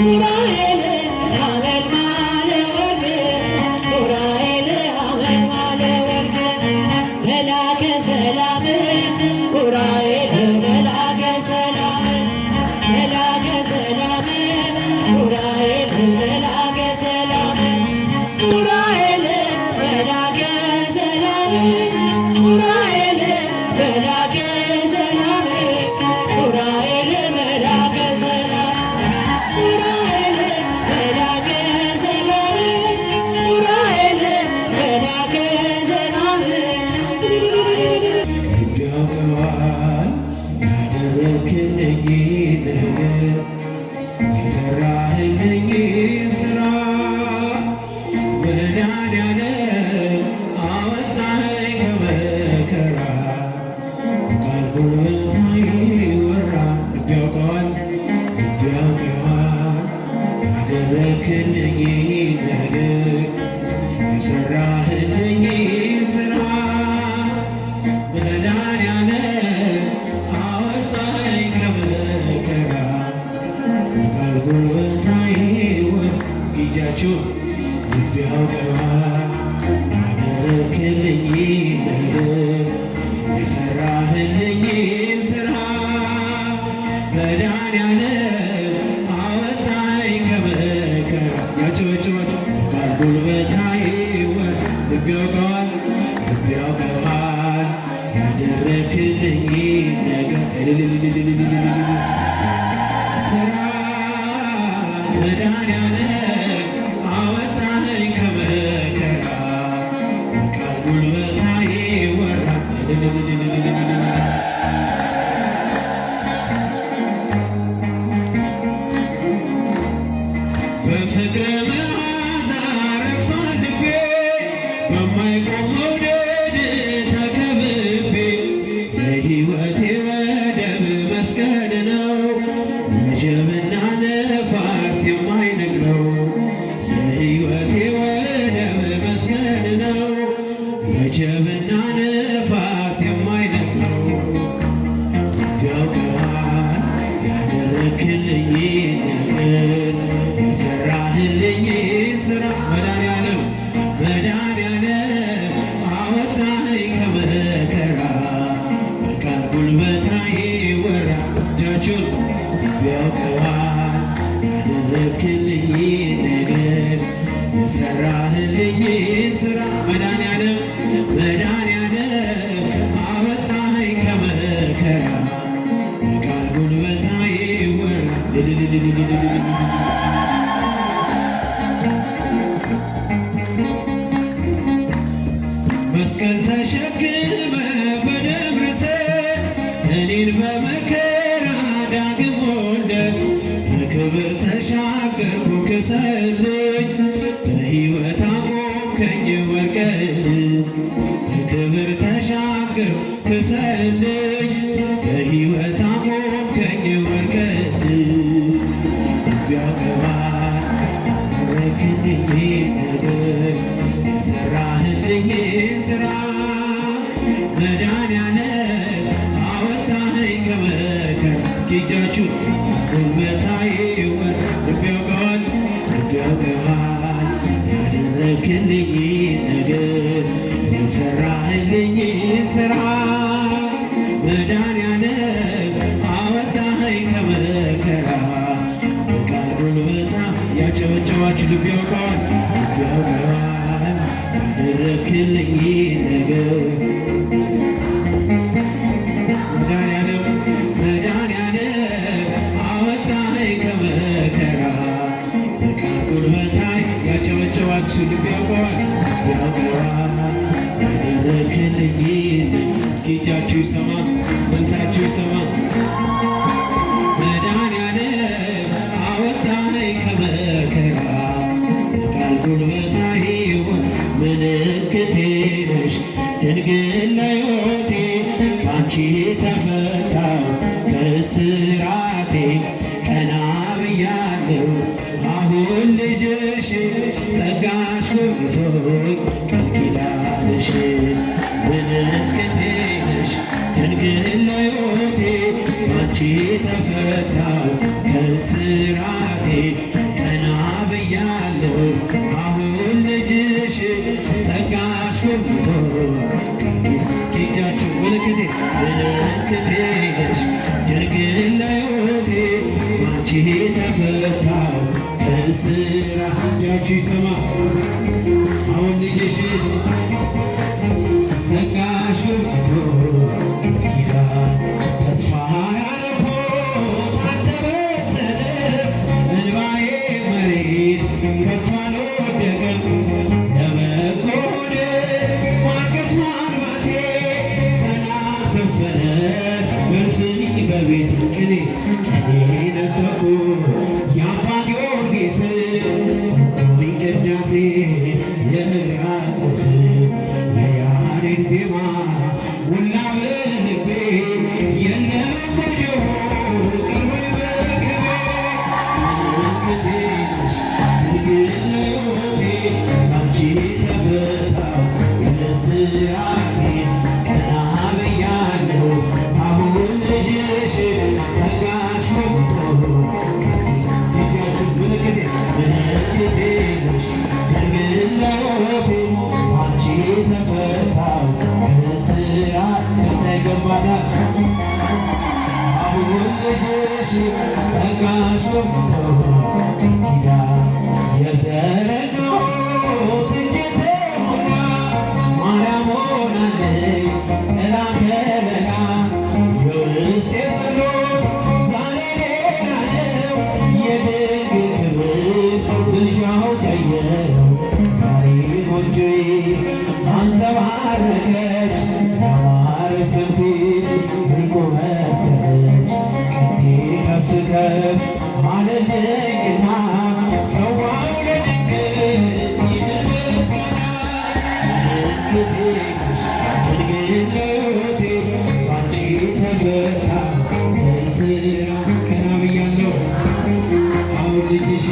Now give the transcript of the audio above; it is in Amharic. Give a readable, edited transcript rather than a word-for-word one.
ኡራኤል ሐመልማለ ወርቅ ኡራኤል ሐመልማለ ወርቅ መላከ ሰላም ኡራኤል መላከ ሰላም መላከ ሰላም ኡራኤል መላከ ሰላም ኡራኤል መላከ ሰላም ኡራኤል መላከ ሰላም ኡራኤል መላከ ሰላም ኡራኤል መላከ ሰላም ኡራኤል መላከ ሰላም ያውቀዋል ያደረክልኝ ነገር የሰራህልኝ ስራ መድኃኒዓለም አወጣኸኝ ከመከራ ቃል ጉልበት አይወራ ልብ ያውቀዋል ያደረክልኝ ነገር የሰራህልኝ ስራ መድኃኒዓለም አወጣኸኝ ከመከራ ቃል ጉልበት አይወራ እስኪ እጃችሁን ልብ ያውቀዋል ያደረክልኝ ነገር የሰራህልኝ ስራ መድኃኒዓለም አወጣኸኝ ከመከራ ያጨበጭባችሁ ቃል ጉልበት አይወራ ልብ ያውቀዋል ያደረክልኝ ነገር ስራ መድኃኒዓለም አወጣኸኝ ከመከራ ቃል ጉልበት አይወራ በፍቅር መዓዛ ረክቷል ልቤ በማይቆም መውደድ ተከብቤ የሕይወቴ ወደብ መስቀል ነው ወጀብና ነፋስ የማይነግረው የሕይወቴ ወደብ መስቀል ነው ወጀብና ነፋስ የማይነግረው ያውቀዋል ያደረክልኝ ነገር የሰራህልኝ ስራ መድኃኒዓለም አወጣኸኝ ከመከራ በቃል ጉልበት አይወራ እጃችሁን ያውቀዋል ያደረክልኝ ነገር የሰራህልኝ ስራ መድኃኒዓለም አወጣኸኝ ከመከራ በቃል ጉልበት አይወራ መስቀል ተሸክመ በደብረ ዘይት እኔን በመከራ ዳግም ወልደ በክብር ተሻገርኩ ክሰልኝ በሕይወት አቆምከኝ ወርቅልኝ በክብር ተሻገርኩ ክሰልኝ በሕይወት አቆምከኝ ወርቅልኝ ያውቀዋል ያደረክልኝ ነገር የሰራህልኝ ስራ መድኃኒዓለም አወጣኸኝ ከመከራ እስኪ እጃችሁን ጉልበት አይወራ ልብ ያውቀዋል ያደረክልኝ ነገር የሰራህልኝ ስራ መድኃኒዓለም አወጣኸኝ ከመከራ በቃል ጉልበታ ያጨበጨባችሁ ልብ ያውቀዋል ያደረክልኝ ነገር መድኃኒዓለም አወጣኸኝ ከመከራ በቃል ጉልበታ ያጨበጨባችሁ ልብ ያውቀዋል ያደረክልኝ እስኪ እጃችሁ ይሰማ በልታችሁ ይሰማ መድኃኒዓለም አወጣኸኝ ከመከራ በቃል ጉልበታ ምልክቴ ነሽ ድንግል ለሕይወቴ ባንቺ ተፈታው ከእስራቴ ቀና ብያለሁ አሁን ልጅሽ ጸጋሽ ጎብኝቶኝ ቃል ኪዳንሽ ምልክቴ ነሽ ድንግል ለሕይወቴ ባንቺ ተፈታው ከእስራቴ ተፈታው ከስራ እጃችሁ ይሰማ አሁን ልጅሽ ዘጋሽ በፊቱ ኪዳን ተስፋ ያረኩት አልተበተነ እንባዬ መሬት ከቶ አልወደቀም ለበጎ ሆነ ማልቀስ ማልባቴ ሰላም ሰፈነ በእልፍኝ በቤት ቅኔ ነጠቁ የአባ ጊዮርጊስ ቆንቆይ ቅዳሴ የሕርያቆስ የያሬድ ዜማ ውላ በልቤ የለም በጆሮ ቀርበይ በቅቤ ምልክቴ ነሽ ድንግል ለሕይወቴ ባንቺ ተፈታው ከእስራቴ ቀና ብያለሁ አሁን ልጅሽ ጸጋሽ ሞልቶ ሲያችሁ ምልክቴ ነሽ ድንግል ለሕይወቴ ባንቺ ተፈታው ከእስራት ተገባታል አሁን ልጅሽ ጸጋሽ ሞልቶ ኪዳን የዘረጋሁት እጄ ተሞላ ማርያም ሆናለች ጥላ ከለላ የውስጤ ጸሎት ዛሬ ሌላ ነው የድንግል ክብር ምልጃው ቀየረው ዛሬ ጎጆዬ አንጸባረቀች ያማረ ሰንፔር ዕንቁ መሰለች ቀኔ ከፍ ከፍ አለልኝና ሰዋው ለድንግል ይህን ምስጋና ምልክቴ ነሽ ድንግል ለሕይወቴ ባንቺ ተፈታው ከእስራት ቀና ብያለሁ አሁን ልጅሽ